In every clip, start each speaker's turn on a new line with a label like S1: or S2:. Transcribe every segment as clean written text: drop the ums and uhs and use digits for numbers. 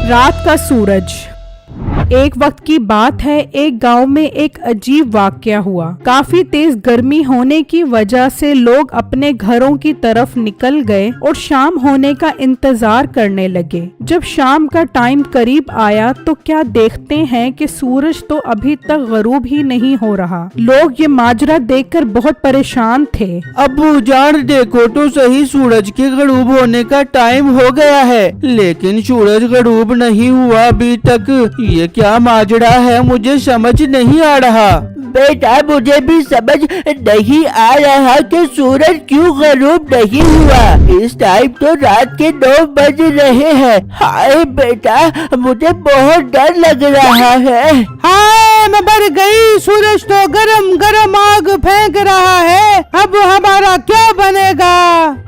S1: रात का सूरज। एक वक्त की बात है, एक गांव में एक अजीब वाकया हुआ। काफी तेज गर्मी होने की वजह से लोग अपने घरों की तरफ निकल गए और शाम होने का इंतजार करने लगे। जब शाम का टाइम करीब आया तो क्या देखते हैं कि सूरज तो अभी तक गरूब ही नहीं हो रहा। लोग ये माजरा देखकर बहुत परेशान थे।
S2: अब्बू जान देखो तो सही, सूरज के गरूब होने का टाइम हो गया है, लेकिन सूरज गरूब नहीं हुआ अभी तक। ये क्या माजरा है, मुझे समझ नहीं आ रहा।
S3: बेटा मुझे भी समझ नहीं आ रहा कि सूरज क्यों गरूब नहीं हुआ। इस टाइम तो रात के 9 बज रहे हैं। हाय बेटा, मुझे बहुत डर लग रहा है।
S1: हाय मैं मर गई, सूरज तो गरम गरम आग फेंक रहा है, अब हमारा क्या बनेगा।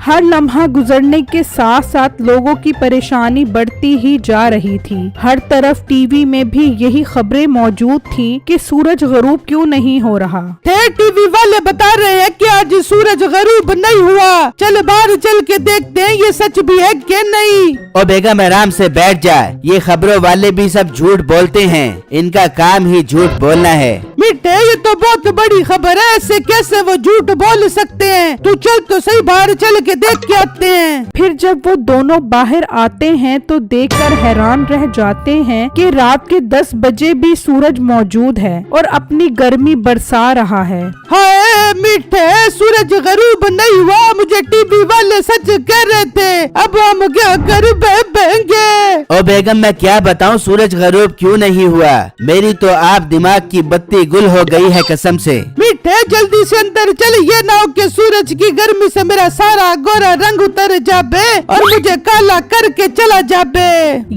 S1: हर लम्हा गुजरने के साथ साथ लोगों की परेशानी बढ़ती ही जा रही थी। हर तरफ टीवी में भी यही खबरें मौजूद थी कि सूरज गरूब क्यों नहीं हो रहा। टीवी वाले बता रहे हैं कि आज सूरज गरूब नहीं हुआ। चल बाहर चल के देखते हैं ये सच भी है कि नहीं।
S3: ओ बेगम आराम से बैठ जा, ये खबरों वाले भी सब झूठ बोलते हैं, इनका काम ही झूठ बोलना है।
S1: मिठे ये तो बहुत बड़ी खबर है, ऐसे कैसे वो झूठ बोल सकते हैं। तू चल तो सही, बाहर चल के देख के आते हैं। फिर जब वो दोनों बाहर आते हैं तो देखकर हैरान रह जाते हैं कि रात के 10 बजे भी सूरज मौजूद है और अपनी गर्मी बरसा रहा है। हाय मिठे, सूरज गरूब नहीं हुआ, मुझे टीवी वाले सच कह रहे थे, अब हम क्या कर पाएंगे।
S3: ओ बेगम मैं क्या बताऊं सूरज गरूब क्यों नहीं हुआ, मेरी तो आप दिमाग की बत्ती गुल हो गई है कसम से।
S1: मिठे जल्दी से अंदर चल, ये ना हो कि सूरज की गर्मी से मेरा सारा गोरा रंग उतर जाबे और मुझे काला करके चला जाबे।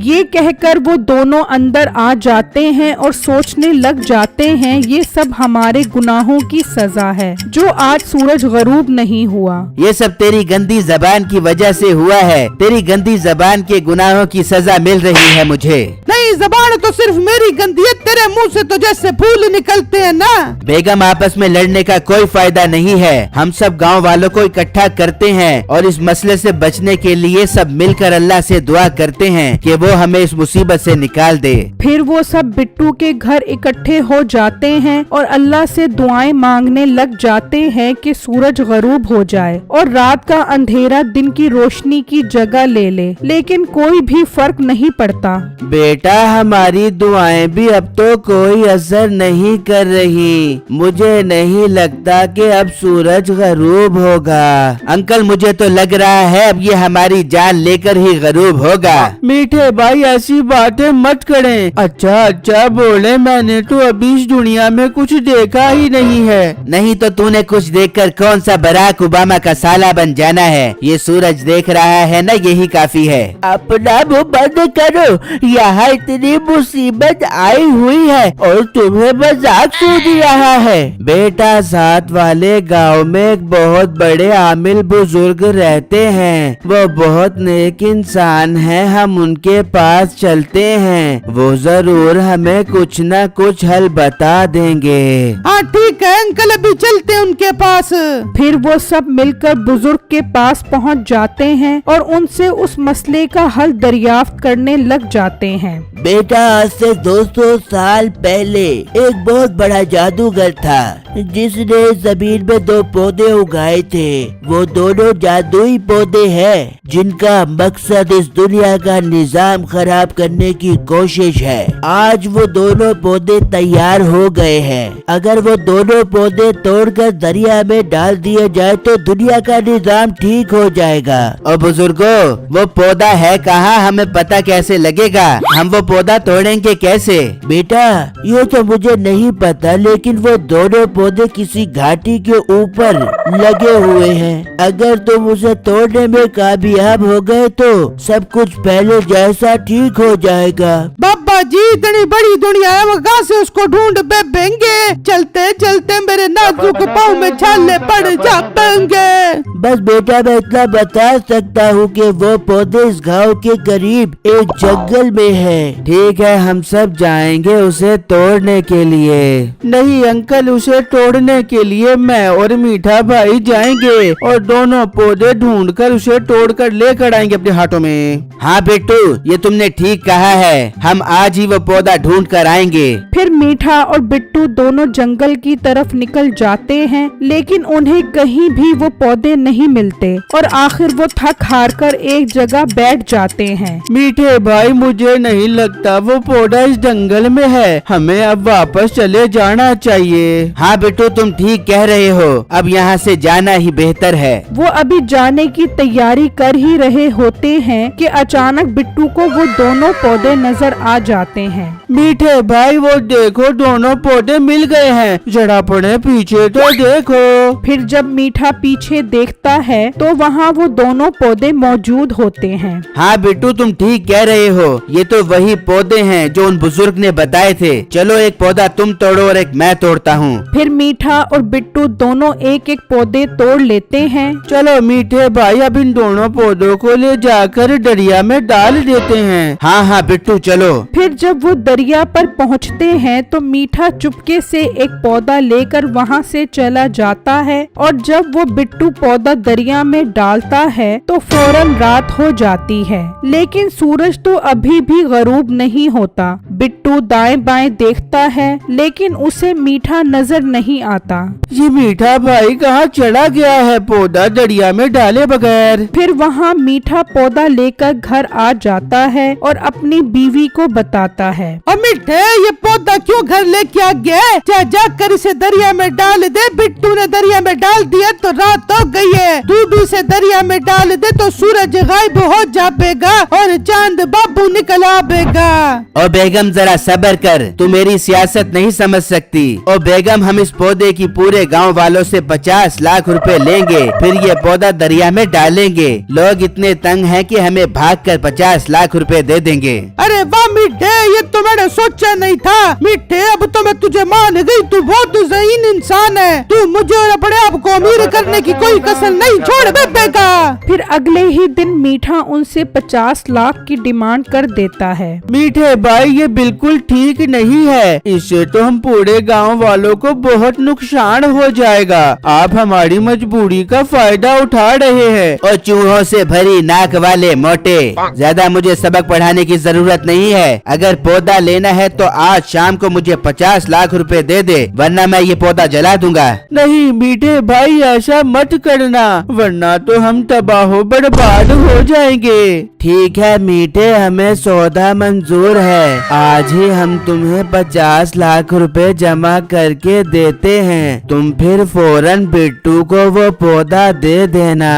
S1: ये कहकर वो दोनों अंदर आ जाते हैं और सोचने लग जाते हैं ये सब हमारे गुनाहों की सजा है जो आज सूरज गरूब नहीं हुआ।
S3: ये सब तेरी गंदी जबान की वजह से हुआ है, तेरी गंदी जबान के गुनाहों की सजा मिल रही है मुझे।
S1: नहीं, जबान तो सिर्फ मेरी गंदी है, तेरे मुंह से तो जैसे फूल निकलते हैं ना।
S3: बेगम आपस में लड़ने का कोई फायदा नहीं है, हम सब गांव वालों को इकट्ठा करते हैं और इस मसले से बचने के लिए सब मिलकर अल्लाह से दुआ करते हैं कि वो हमें इस मुसीबत से निकाल दे।
S1: फिर वो सब बिट्टू के घर इकट्ठे हो जाते हैं और अल्लाह से दुआएं मांगने लग जाते हैं कि सूरज गरूब हो जाए और रात का अंधेरा दिन की रोशनी की जगह ले ले, लेकिन कोई भी फर्क नहीं पड़ता।
S3: बेटा हमारी दुआएं भी अब तो कोई असर नहीं कर रही, मुझे नहीं लगता कि अब सूरज गरूब होगा। अंकल मुझे तो लग रहा है अब ये हमारी जान लेकर ही गरूब होगा।
S2: मीठे भाई ऐसी बातें मत करें। अच्छा बोले, मैंने तो अभी इस दुनिया में कुछ देखा ही नहीं है।
S3: नहीं तो तूने कुछ देखकर कौन सा बराक ओबामा का साला बन जाना है, ये सूरज देख रहा है ना, यही काफी है।
S2: अपना मुंह बंद करो, यहाँ इतनी मुसीबत आई हुई है और तुम्हें मजाक सूझ रहा है।
S3: बेटा साथ वाले गांव में एक बहुत बड़े आमिल बुजुर्ग रहते हैं, वो बहुत नेक इंसान हैं, हम उनके पास चलते हैं, वो जरूर हमें कुछ न कुछ हल बता देंगे।
S1: हाँ ठीक है अंकल, अभी चलते हैं उनके पास। फिर वो सब मिलकर बुजुर्ग के पास पहुंच जाते हैं और उनसे उस मसले का हल दरियाफ्त करने लग जाते हैं।
S3: बेटा आज से 200 साल पहले एक बहुत बड़ा जादूगर था जिसने जमीन में 2 पौधे उगाए थे। वो दोनों जादुई पौधे हैं जिनका मकसद इस दुनिया का निजाम खराब करने की कोशिश है। आज वो दोनों पौधे तैयार हो गए हैं, अगर वो दोनों पौधे तोड़कर दरिया में डाल दिए जाए तो दुनिया का निजाम ठीक हो जाएगा। और बुजुर्गो वो पौधा है कहाँ, हमें पता कैसे लगेगा, हम वो पौधा तोड़ेंगे कैसे?
S2: बेटा ये तो मुझे नहीं पता, लेकिन वो दोनों पौधे किसी घाटी के ऊपर लगे हुए हैं। अगर तुम उसे तोड़ने में कामयाब हो गए तो सब कुछ पहले जैसा ठीक हो जाएगा।
S1: बाबा बाबा जी इतनी बड़ी दुनिया है, वो कहाँ से उसको ढूंढ बेबेंगे। चलते चलते मेरे नाजुक पाँव में छाले पड़ जाएंगे।
S3: बस बेटा मैं इतना बता सकता हूँ कि वो पौधे इस गांव के करीब एक जंगल में है। ठीक है, हम सब जाएंगे उसे तोड़ने के लिए।
S2: नहीं अंकल, उसे तोड़ने के लिए मैं और मीठा भाई जाएंगे और दोनों पौधे ढूंढकर उसे तोड़कर लेकर आएंगे अपने हाथों में।
S3: हाँ बेटू, ये तुमने ठीक कहा है, हम आज ही वो पौधा ढूंढ कर आएंगे।
S1: फिर मीठा और बिट्टू दोनों जंगल की तरफ निकल जाते हैं, लेकिन उन्हें कहीं भी वो पौधे नहीं मिलते और आखिर वो थक हार कर एक जगह बैठ जाते हैं।
S2: मीठे भाई, मुझे नहीं लगता वो पौधा इस जंगल में है, हमें अब वापस चले जाना चाहिए।
S3: हाँ बेटू, तुम ठीक कह रहे हो, अब यहाँ से जाना ही बेहतर है।
S1: वो अभी जाने की तैयारी कर ही रहे होते हैं कि अचानक बिट्टू को वो दोनों पौधे नजर आ जाते हैं।
S2: मीठे भाई, वो देखो दोनों पौधे मिल गए हैं, जरा पड़े पीछे तो देखो।
S1: फिर जब मीठा पीछे देखता है तो वहाँ वो दोनों पौधे मौजूद होते हैं।
S3: हाँ बेटू, तुम ठीक कह रहे हो, ये तो वही पौधे हैं जो उन बुजुर्ग ने बताए थे। चलो एक पौधा तुम तोड़ो और एक मैं तोड़ता हूँ।
S1: फिर मीठा और बिट्टू दोनों एक एक पौधे तोड़ लेते हैं।
S2: चलो मीठे भाई, अब इन दोनों पौधों को ले जाकर दरिया में डाल देते हैं।
S3: हाँ हाँ बिट्टू, चलो।
S1: फिर जब वो दरिया पर पहुँचते हैं तो मीठा चुपके से एक पौधा लेकर वहाँ से चला जाता है और जब वो बिट्टू पौधा दरिया में डालता है तो फौरन रात हो जाती है, लेकिन सूरज तो अभी भी गरूब नहीं होता। बिट्टू दाएं बाएं देखता है लेकिन उसे मीठा नजर नहीं आता।
S2: ये मीठा भाई कहाँ चला गया है पौधा दरिया में डाले बगैर।
S1: फिर वहाँ मीठा पौधा लेकर घर आ जाता है और अपनी बीवी को बताता है। और मीठे, ये पौधा क्यों घर लेके आ गया? जाकर इसे दरिया में डाल दे। बिट्टू ने दरिया में डाल दिया तो रात हो गई है। तू भी इसे दरिया में डाल दे तो सूरज गायब हो जाएगा और चांद बाबू निकल आएगा।
S3: ओ बेगम, जरा सब्र कर, तू मेरी सियासत नहीं समझ सकती। ओ बेगम, हम इस पौधे की पूरे गांव वालों से 50 लाख रुपए लेंगे, फिर ये पौधा दरिया में डालेंगे। लोग इतने तंग हैं कि हमें भागकर 50 लाख रुपए दे देंगे।
S1: अरे वाह मीठे, ये तो मैंने सोचा नहीं था। मीठे, अब तो मैं तुझे मान गई, तू बहुत ज़हीन इंसान है। तू मुझे और अपने आप को अमीर करने की कोई कसर नहीं छोड़ बेबेगा। फिर अगले ही दिन मीठा उनसे 50 लाख की डिमांड कर देता है।
S2: मीठे भाई, ये बिल्कुल ठीक नहीं है, इससे तो हम पूरे गांव वालों को बहुत नुकसान हो जाएगा। आप हमारी मजबूरी का फायदा उठा रहे हैं।
S3: और चूहों से भरी नाक वाले मोटे, ज्यादा मुझे सबक पढ़ाने की जरूरत नहीं है। अगर पौधा लेना है तो आज शाम को मुझे 50 लाख रुपए दे दे, वरना मैं ये पौधा जला दूंगा।
S2: नहीं मीठे भाई, ऐसा मत करना, वरना तो हम तबाह बर्बाद हो जाएंगे।
S3: ठीक है मीठे, हमें सौदा मंजूर है। आज ही हम तुम्हें 50 लाख रुपए जमा करके देते हैं। तुम फिर फौरन बिट्टू को वो पौधा दे देना।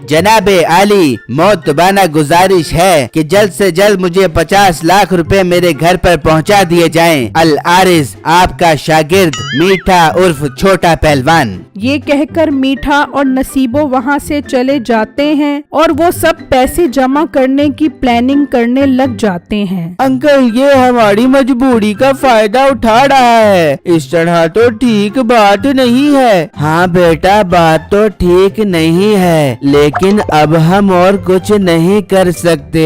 S3: जनाबे आली, मोतबाना गुजारिश है कि जल्द से जल्द मुझे 50 लाख रुपए मेरे घर पर पहुंचा दिए जाएं। अल आरिस, आपका शागिर्द मीठा उर्फ छोटा पहलवान।
S1: ये कहकर मीठा और नसीबो वहाँ से चले जाते हैं और वो सब पैसे जमा करने की प्लानिंग करने लग जाते हैं।
S2: अंकल, ये हमारी मजबूरी का फायदा उठा रहा है, इस तरह तो ठीक बात नहीं है।
S3: हाँ बेटा, बात तो ठीक नहीं है, लेकिन अब हम और कुछ नहीं कर सकते।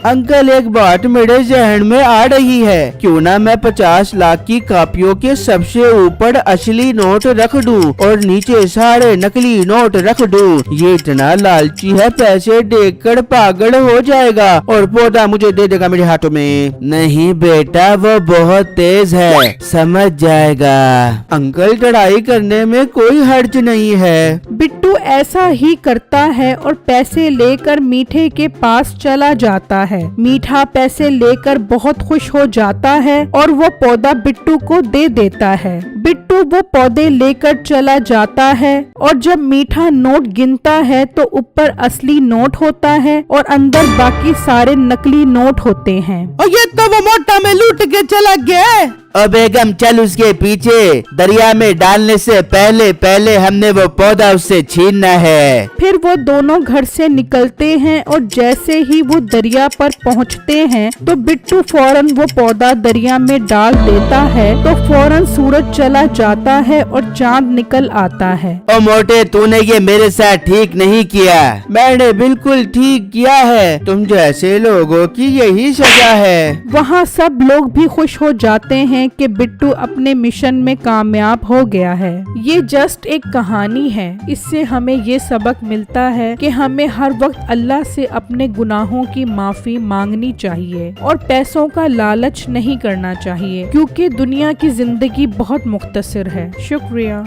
S2: अंकल, एक बात मेरे जहन में आ रही है, क्यों ना मैं 50 लाख की कॉपियों के सबसे ऊपर असली नोट रख दूं और नीचे सारे नकली नोट रख दूं। ये इतना लालची है, पैसे देखकर पागल हो जाएगा और पौधा मुझे दे देगा मेरे हाथों में।
S3: नहीं बेटा, वो बहुत तेज है, समझ जाएगा।
S2: अंकल, लड़ाई करने में कोई हर्ज नहीं है।
S1: बिट्टू ऐसा ही करता है और पैसे लेकर मीठे के पास चला जाता है। मीठा पैसे लेकर बहुत खुश हो जाता है और वो पौधा बिट्टू को दे देता है। बिट्टू वो पौधे लेकर चला जाता है और जब मीठा नोट गिनता है तो ऊपर असली नोट होता है और अंदर बाकी सारे नकली नोट होते हैं। और ये तो वो मोटा में लूट के चला गया।
S3: और बेगम चल उसके पीछे, दरिया में डालने से पहले हमने वो पौधा उससे छीनना है।
S1: फिर वो दोनों घर से निकलते हैं और जैसे ही वो दरिया पर पहुंचते हैं तो बिट्टू फौरन वो पौधा दरिया में डाल देता है तो फौरन सूरज चला जाता है और चांद निकल आता है।
S3: ओ मोटे, तूने ये मेरे साथ ठीक नहीं किया।
S2: मैंने बिल्कुल ठीक किया है, तुम जैसे लोगों की यही सजा है।
S1: वहाँ सब लोग भी खुश हो जाते हैं कि बिट्टू अपने मिशन में कामयाब हो गया है। ये जस्ट एक कहानी है, इससे हमें ये सबक मिलता है कि हमें हर वक्त अल्लाह से अपने गुनाहों की माफी मांगनी चाहिए और पैसों का लालच नहीं करना चाहिए, क्योंकि दुनिया की जिंदगी बहुत मुख्तसर है। शुक्रिया।